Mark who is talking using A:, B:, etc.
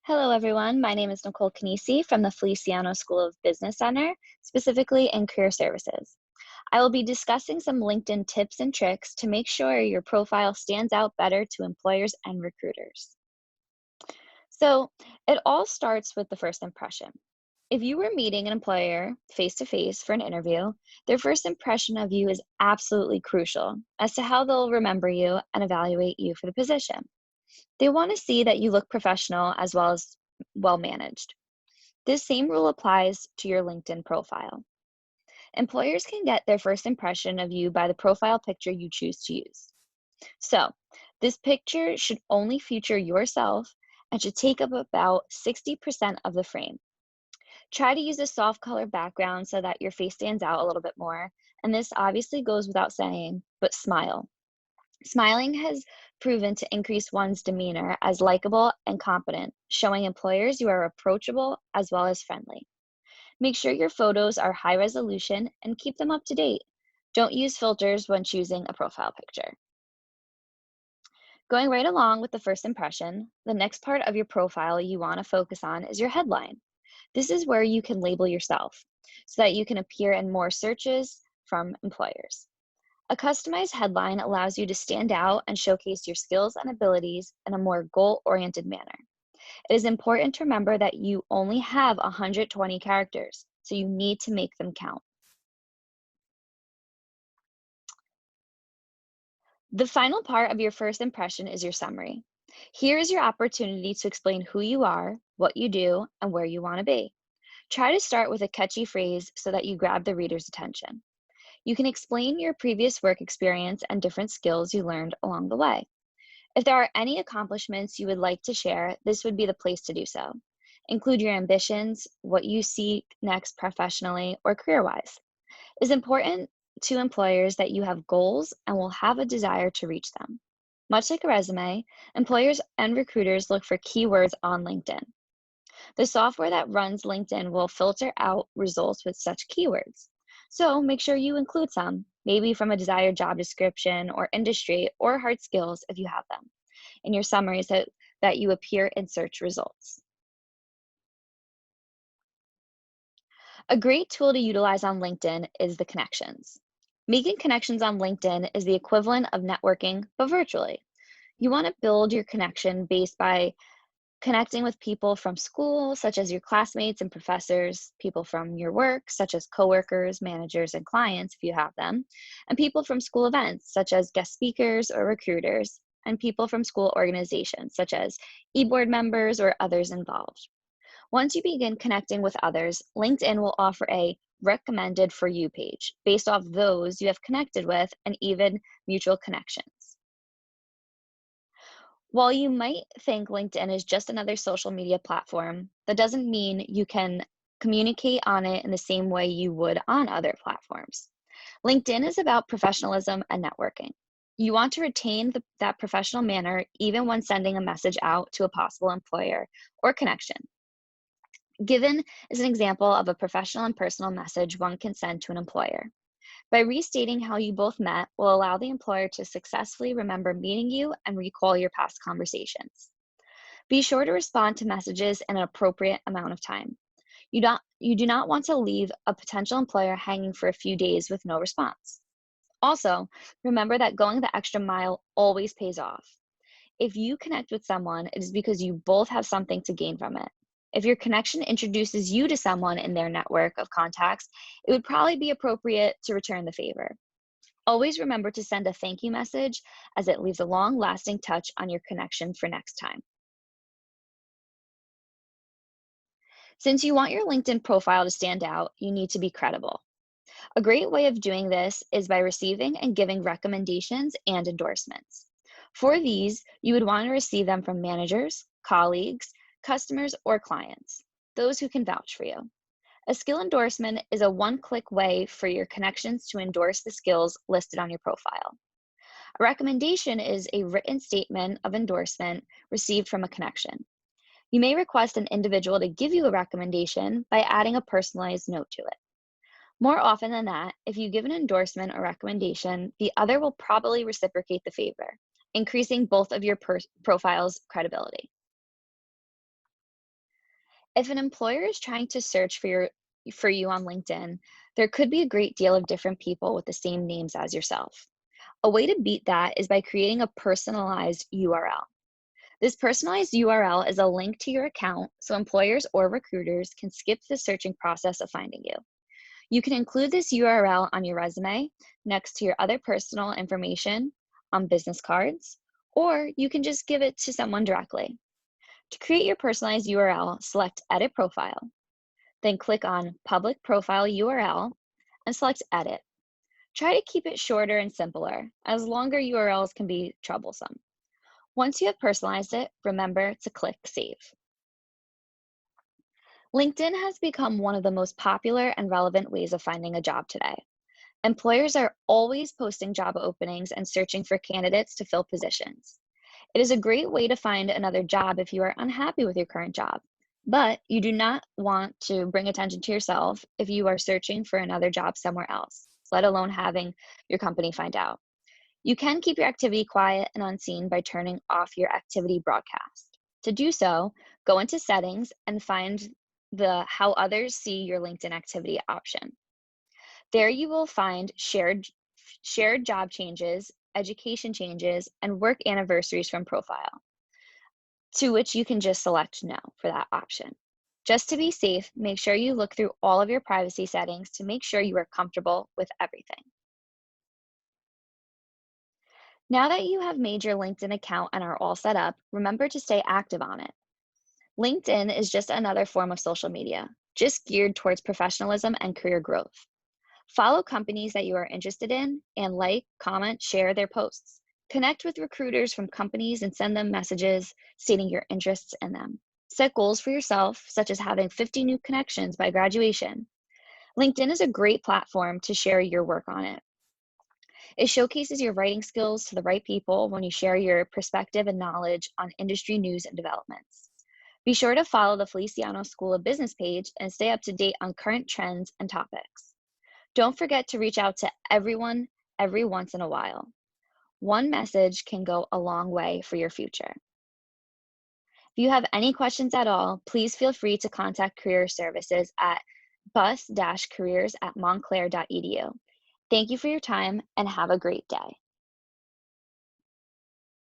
A: Hello, everyone. My name is Nicole Canisi from the Feliciano School of Business Center, specifically in Career Services. I will be discussing some LinkedIn tips and tricks to make sure your profile stands out better to employers and recruiters. So, it all starts with the first impression. If you were meeting an employer face to face for an interview, their first impression of you is absolutely crucial as to how they'll remember you and evaluate you for the position. They want to see that you look professional as well as well managed. This same rule applies to your LinkedIn profile. Employers can get their first impression of you by the profile picture you choose to use. So, this picture should only feature yourself and should take up about 60% of the frame. Try to use a soft color background so that your face stands out a little bit more. And this obviously goes without saying, but smile. Smiling has proven to increase one's demeanor as likable and competent, showing employers you are approachable as well as friendly. Make sure your photos are high resolution and keep them up to date. Don't use filters when choosing a profile picture. Going right along with the first impression, the next part of your profile you want to focus on is your headline. This is where you can label yourself so that you can appear in more searches from employers. A customized headline allows you to stand out and showcase your skills and abilities in a more goal-oriented manner. It is important to remember that you only have 120 characters, so you need to make them count. The final part of your first impression is your summary. Here is your opportunity to explain who you are, what you do, and where you want to be. Try to start with a catchy phrase so that you grab the reader's attention. You can explain your previous work experience and different skills you learned along the way. If there are any accomplishments you would like to share, this would be the place to do so. Include your ambitions, what you seek next professionally or career-wise. It's important to employers that you have goals and will have a desire to reach them. Much like a resume, employers and recruiters look for keywords on LinkedIn. The software that runs LinkedIn will filter out results with such keywords. So make sure you include some, maybe from a desired job description or industry or hard skills if you have them, in your summaries that you appear in search results. A great tool to utilize on LinkedIn is the connections. Making connections on LinkedIn is the equivalent of networking, but virtually. You want to build your connection based by connecting with people from school, such as your classmates and professors, people from your work, such as coworkers, managers, and clients, if you have them, and people from school events, such as guest speakers or recruiters, and people from school organizations, such as e-board members or others involved. Once you begin connecting with others, LinkedIn will offer a recommended for you page based off those you have connected with and even mutual connections. While you might think LinkedIn is just another social media platform, that doesn't mean you can communicate on it in the same way you would on other platforms. LinkedIn is about professionalism and networking. You want to retain that professional manner even when sending a message out to a possible employer or connection. Given is an example of a professional and personal message one can send to an employer. By restating how you both met will allow the employer to successfully remember meeting you and recall your past conversations. Be sure to respond to messages in an appropriate amount of time. You do not want to leave a potential employer hanging for a few days with no response. Also, remember that going the extra mile always pays off. If you connect with someone, it is because you both have something to gain from it. If your connection introduces you to someone in their network of contacts, it would probably be appropriate to return the favor. Always remember to send a thank you message as it leaves a long-lasting touch on your connection for next time. Since you want your LinkedIn profile to stand out, you need to be credible. A great way of doing this is by receiving and giving recommendations and endorsements. For these, you would want to receive them from managers, colleagues, customers, or clients, those who can vouch for you. A skill endorsement is a one-click way for your connections to endorse the skills listed on your profile. A recommendation is a written statement of endorsement received from a connection. You may request an individual to give you a recommendation by adding a personalized note to it. More often than not, if you give an endorsement or recommendation, the other will probably reciprocate the favor, increasing both of your profile's credibility. If an employer is trying to search for you on LinkedIn, there could be a great deal of different people with the same names as yourself. A way to beat that is by creating a personalized URL. This personalized URL is a link to your account so employers or recruiters can skip the searching process of finding you. You can include this URL on your resume next to your other personal information on business cards, or you can just give it to someone directly. To create your personalized URL, select Edit Profile, then click on Public Profile URL and select Edit. Try to keep it shorter and simpler, as longer URLs can be troublesome. Once you have personalized it, remember to click Save. LinkedIn has become one of the most popular and relevant ways of finding a job today. Employers are always posting job openings and searching for candidates to fill positions. It is a great way to find another job if you are unhappy with your current job, but you do not want to bring attention to yourself if you are searching for another job somewhere else, let alone having your company find out. You can keep your activity quiet and unseen by turning off your activity broadcast. To do so, go into settings and find the How Others See Your LinkedIn Activity option. There you will find shared job changes, education changes, and work anniversaries from profile, to which you can just select no for that option. Just to be safe, make sure you look through all of your privacy settings to make sure you are comfortable with everything. Now that you have made your LinkedIn account and are all set up, remember to stay active on it. LinkedIn is just another form of social media, just geared towards professionalism and career growth. Follow companies that you are interested in and like, comment, share their posts. Connect with recruiters from companies and send them messages stating your interests in them. Set goals for yourself, such as having 50 new connections by graduation. LinkedIn is a great platform to share your work on it. It showcases your writing skills to the right people when you share your perspective and knowledge on industry news and developments. Be sure to follow the Feliciano School of Business page and stay up to date on current trends and topics. Don't forget to reach out to everyone every once in a while. One message can go a long way for your future. If you have any questions at all, please feel free to contact Career Services at bus-careers@montclair.edu. Thank you for your time and have a great day.